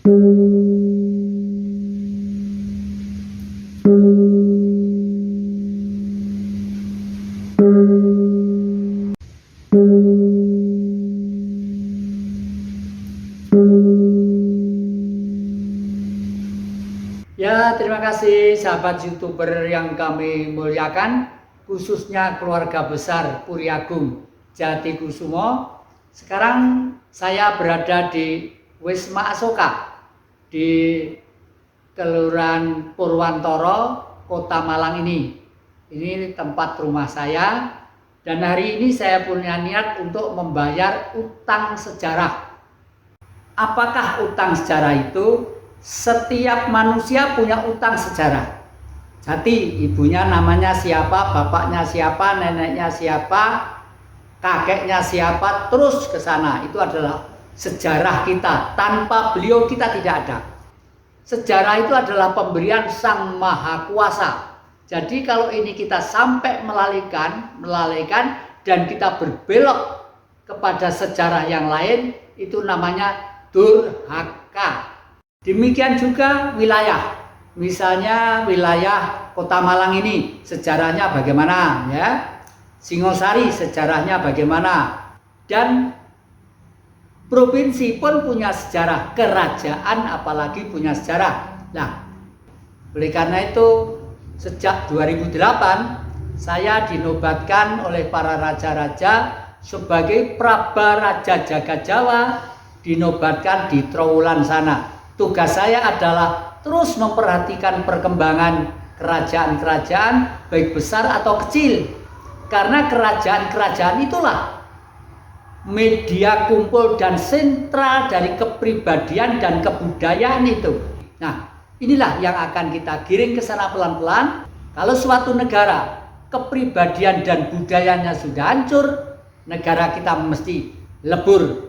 Ya, terima kasih sahabat YouTuber yang kami muliakan, khususnya keluarga besar Puri Agung Jatikusumo. Sekarang saya berada di Wisma Asoka di Kelurahan Purwantoro, Kota Malang ini. Ini tempat rumah saya, dan hari ini saya punya niat untuk membayar utang sejarah. Apakah utang sejarah itu? Setiap manusia punya utang sejarah. Jadi ibunya namanya siapa, bapaknya siapa, neneknya siapa, kakeknya siapa, terus ke sana. Itu adalah sejarah kita. Tanpa beliau kita tidak ada. Sejarah itu adalah pemberian Sang Maha Kuasa. Jadi kalau ini kita sampai melalaikan dan kita berbelok kepada sejarah yang lain, itu namanya durhaka. Demikian juga wilayah, misalnya wilayah Kota Malang ini sejarahnya bagaimana ya, Singosari sejarahnya bagaimana, dan provinsi pun punya sejarah, kerajaan apalagi punya sejarah. Nah, oleh karena itu sejak 2008 saya dinobatkan oleh para raja-raja sebagai Prabaraja Jagat Jawa, dinobatkan di Trowulan sana. Tugas saya adalah terus memperhatikan perkembangan kerajaan-kerajaan baik besar atau kecil. Karena kerajaan-kerajaan itulah media kumpul dan sentral dari kepribadian dan kebudayaan itu. Nah, inilah yang akan kita giring ke sana pelan-pelan. Kalau suatu negara kepribadian dan budayanya sudah hancur, negara kita mesti lebur.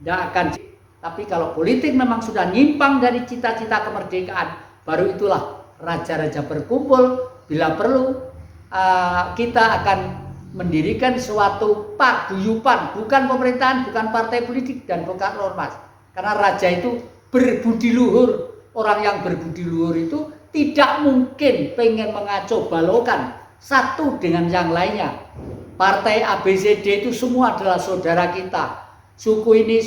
Tidak akan. Tapi kalau politik memang sudah nyimpang dari cita-cita kemerdekaan, baru itulah raja-raja berkumpul. Bila perlu, kita akan mendirikan suatu paguyuban, bukan pemerintahan, bukan partai politik, dan bukan ormas. Karena raja itu berbudi luhur. Orang yang berbudi luhur itu tidak mungkin pengen mengacau balokan satu dengan yang lainnya. Partai ABCD itu semua adalah saudara kita. Suku ini,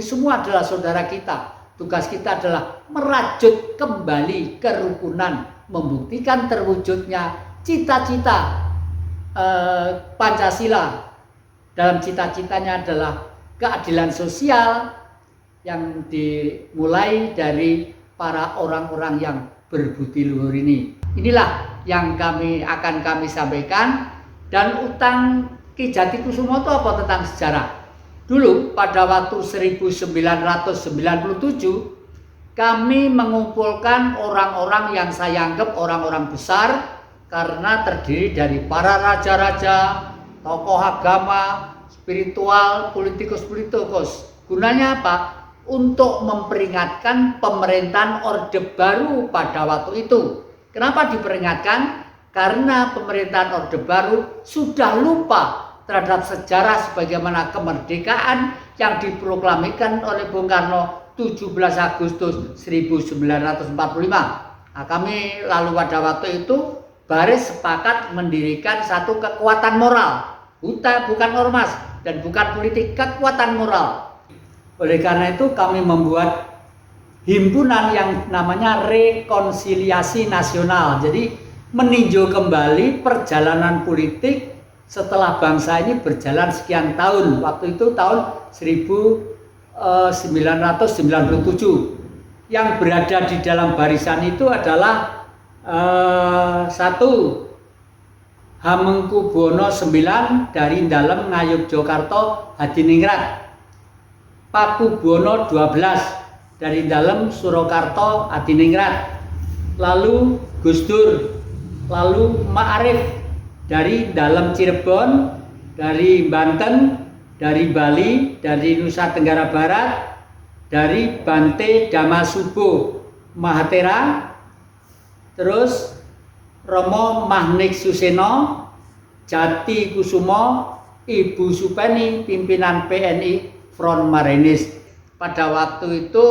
semua adalah saudara kita. Tugas kita adalah merajut kembali kerukunan, membuktikan terwujudnya cita-cita Pancasila. Dalam cita-citanya adalah keadilan sosial yang dimulai dari para orang-orang yang berbudi luhur ini. Inilah yang akan kami sampaikan. Dan utang Ki Jatikusumo itu apa tentang sejarah? Dulu pada waktu 1997 kami mengumpulkan orang-orang yang saya anggap orang-orang besar, karena terdiri dari para raja-raja, tokoh agama, spiritual, politikus-politikus. Gunanya apa? Untuk memperingatkan pemerintahan Orde Baru pada waktu itu. Kenapa diperingatkan? Karena pemerintahan Orde Baru sudah lupa terhadap sejarah sebagaimana kemerdekaan yang diproklamikan oleh Bung Karno 17 Agustus 1945. Nah, kami lalu pada waktu itu baris sepakat mendirikan satu kekuatan moral, bukan ormas dan bukan politik, kekuatan moral. Oleh karena itu kami membuat himpunan yang namanya Rekonsiliasi Nasional. Jadi meninjau kembali perjalanan politik setelah bangsa ini berjalan sekian tahun. Waktu itu tahun 1997. Yang berada di dalam barisan itu adalah satu, Hamengkubuwono IX dari dalam Ngayogyakarta Hadiningrat, Pakubuwono XII dari dalam Surakarta Hadiningrat, lalu Gus Dur, lalu Ma'arif dari dalam Cirebon, dari Banten, dari Bali, dari Nusa Tenggara Barat, dari Bante Damasubo Mahatera, terus Romo Mahnik Suseno, Jatikusumo, Ibu Supeni, pimpinan PNI Front Marinir. Pada waktu itu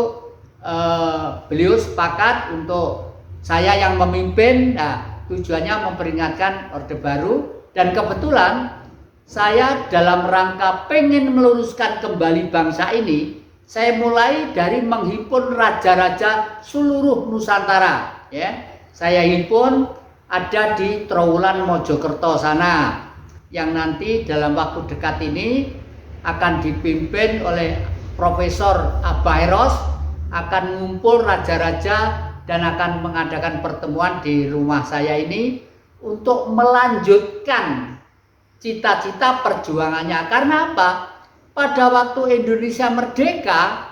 beliau sepakat untuk saya yang memimpin. Nah, tujuannya memperingatkan Orde Baru, dan kebetulan saya dalam rangka pengen meluruskan kembali bangsa ini, saya mulai dari menghimpun raja-raja seluruh Nusantara. Ya, saya himpun ada di Trowulan Mojokerto sana, yang nanti dalam waktu dekat ini akan dipimpin oleh Profesor Abah Eros, akan ngumpul raja-raja dan akan mengadakan pertemuan di rumah saya ini untuk melanjutkan cita-cita perjuangannya. Karena apa? Pada waktu Indonesia merdeka,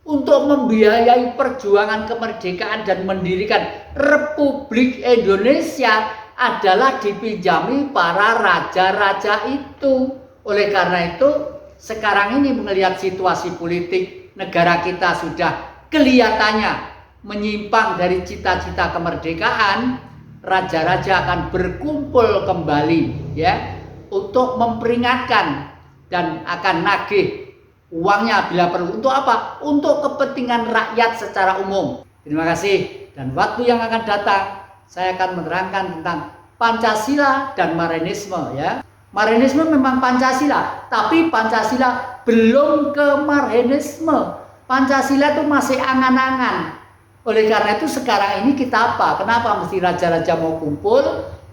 untuk membiayai perjuangan kemerdekaan dan mendirikan Republik Indonesia adalah dipinjami para raja-raja itu. Oleh karena itu, sekarang ini melihat situasi politik negara kita sudah kelihatannya menyimpang dari cita-cita kemerdekaan, raja-raja akan berkumpul kembali ya untuk memperingatkan dan akan nagih uangnya bila perlu. Untuk apa? Untuk kepentingan rakyat secara umum. Terima kasih, dan waktu yang akan datang saya akan menerangkan tentang Pancasila dan Marxisme ya. Marxisme memang Pancasila, tapi Pancasila belum ke Marxisme. Pancasila itu masih angan-angan. Oleh karena itu sekarang ini kita apa? Kenapa mesti raja-raja mau kumpul?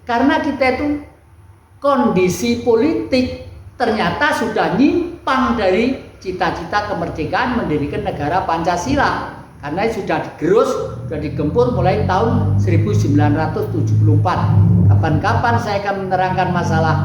Karena kita itu kondisi politik ternyata sudah nyimpang dari cita-cita kemerdekaan mendirikan negara Pancasila. Karena sudah digerus, sudah digempur mulai tahun 1974. Kapan-kapan saya akan menerangkan masalah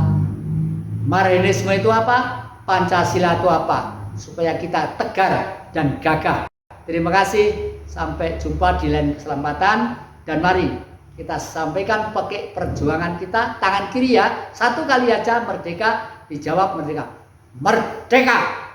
Marxisme itu apa, Pancasila itu apa, supaya kita tegar dan gagah. Terima kasih, sampai jumpa di lain kesempatan, dan mari kita sampaikan pakai perjuangan kita, tangan kiri ya, satu kali aja merdeka, dijawab merdeka. Merdeka!